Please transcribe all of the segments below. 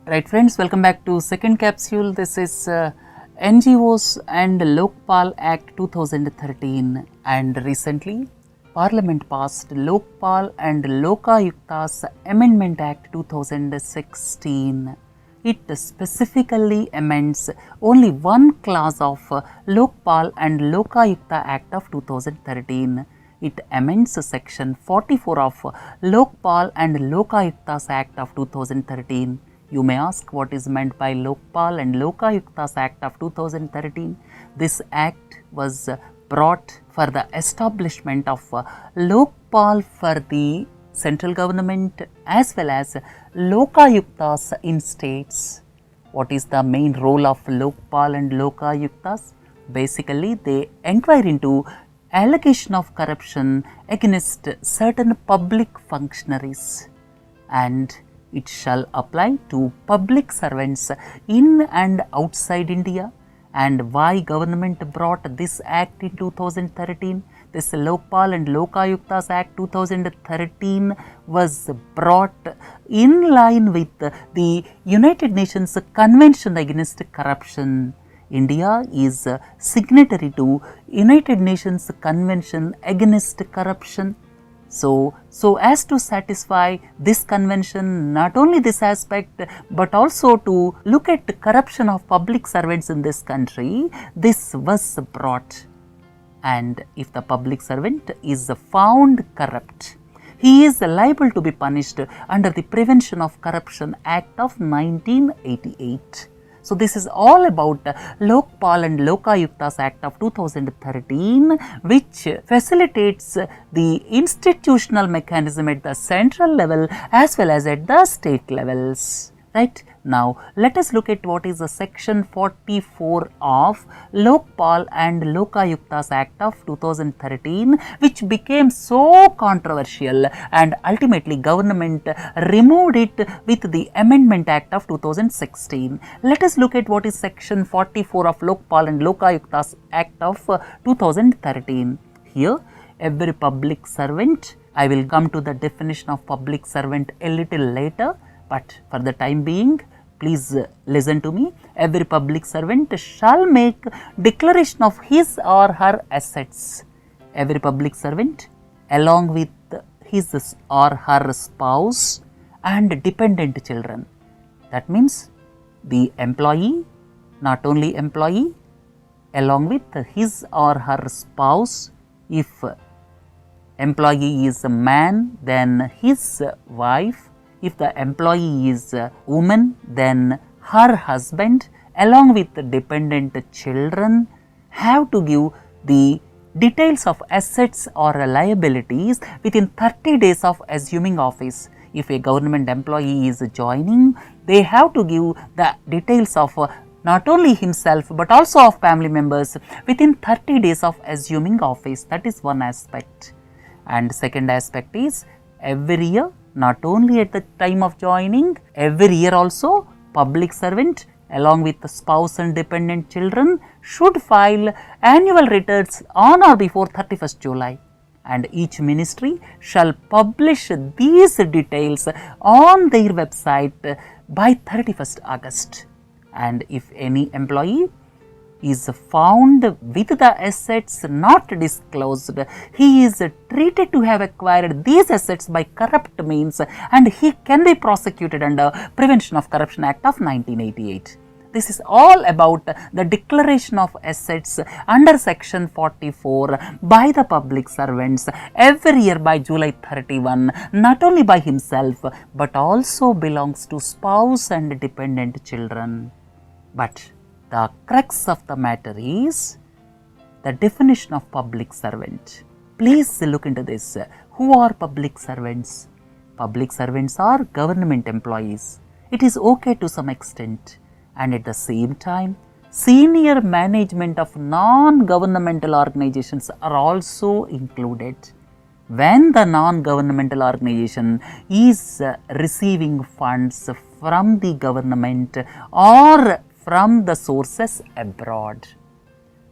Right friends, welcome back to second capsule. This is NGOs and Lokpal Act 2013, and recently Parliament passed Lokpal and Lokayukta's Amendment Act 2016. It specifically amends only one clause of Lokpal and Lokayukta Act of 2013. It amends section 44 of Lokpal and Lokayukta's Act of 2013. You may ask what is meant by Lokpal and Lokayukta's Act of 2013. This act was brought for the establishment of Lokpal for the central government as well as Lokayuktas in states. What is the main role of Lokpal and Lokayuktas? Basically, they inquire into allegation of corruption against certain public functionaries, and it shall apply to public servants in and outside India. And why government brought this act in 2013? This Lokpal and Lokayukta's Act 2013 was brought in line with the United Nations Convention Against Corruption. India is signatory to United Nations Convention Against Corruption. So as to satisfy this convention, not only this aspect but also to look at the corruption of public servants in this country, this was brought. And if the public servant is found corrupt, he is liable to be punished under the Prevention of Corruption Act of 1988. So this is all about Lokpal and Lokayukta's Act of 2013, which facilitates the institutional mechanism at the central level as well as at the state levels. Right? Now, let us look at what is the section 44 of Lokpal and Lokayukta's Act of 2013, which became so controversial and ultimately government removed it with the Amendment Act of 2016. Let us look at what is section 44 of Lokpal and Lokayukta's Act of 2013. Here, every public servant, I will come to the definition of public servant a little later, but for the time being, please listen to me. Every public servant shall make declaration of his or her assets. Every public servant, along with his or her spouse and dependent children. That means the employee, not only employee, along with his or her spouse. If employee is a man, then his wife. If the employee is a woman, then her husband along with the dependent children have to give the details of assets or liabilities within 30 days of assuming office. If a government employee is joining, they have to give the details of not only himself but also of family members within 30 days of assuming office. That is one aspect. And second aspect is every year, not only at the time of joining, every year also public servant along with the spouse and dependent children should file annual returns on or before 31st July. And each ministry shall publish these details on their website by 31st August. And if any employee is found with the assets not disclosed, he is treated to have acquired these assets by corrupt means and he can be prosecuted under Prevention of Corruption Act of 1988. This is all about the declaration of assets under section 44 by the public servants every year by July 31, not only by himself but also belongs to spouse and dependent children. But the crux of the matter is the definition of public servant. Please look into this. Who are public servants? Public servants are government employees. It is okay to some extent, and at the same time, senior management of non-governmental organizations are also included. When the non-governmental organization is receiving funds from the government or from the sources abroad.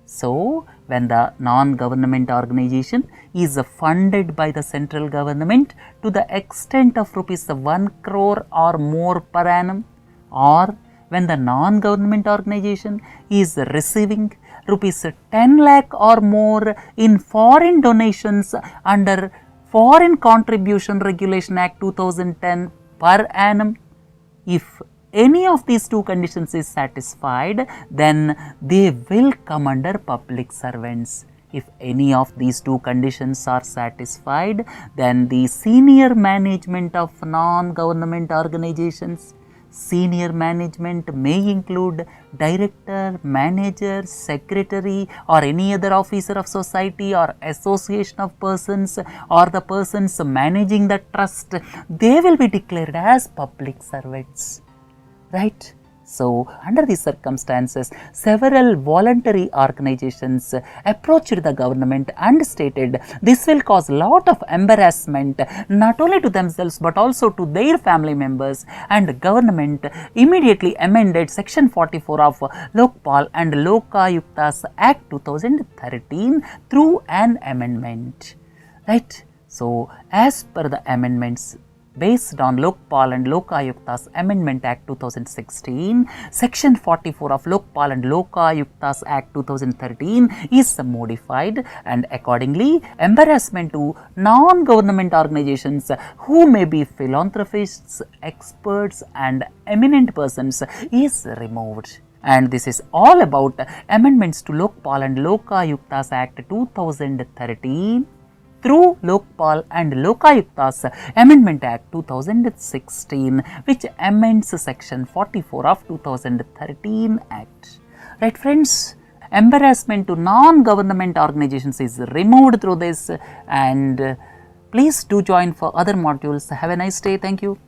So, when the non-government organization is funded by the central government to the extent of rupees 1 crore or more per annum, or when the non-government organization is receiving rupees 10 lakh or more in foreign donations under Foreign Contribution Regulation Act 2010 per annum. If any of these two conditions is satisfied, then they will come under public servants. If any of these two conditions are satisfied, then the senior management of non-government organizations, senior management may include director, manager, secretary or any other officer of society or association of persons or the persons managing the trust, they will be declared as public servants, right? So, under these circumstances, several voluntary organizations approached the government and stated this will cause a lot of embarrassment not only to themselves but also to their family members, and government immediately amended section 44 of Lokpal and Lokayuktas Act 2013 through an amendment, right? So, as per the amendments, based on Lokpal and Lokayuktas Amendment Act 2016, Section 44 of Lokpal and Lokayuktas Act 2013 is modified, and accordingly, embarrassment to non-government organizations who may be philanthropists, experts and eminent persons is removed. And this is all about amendments to Lokpal and Lokayuktas Act 2013 through Lokpal and Lokayuktas Amendment Act 2016, which amends section 44 of 2013 Act. Right friends, embarrassment to non-government organizations is removed through this, and please do join for other modules. Have a nice day. Thank you.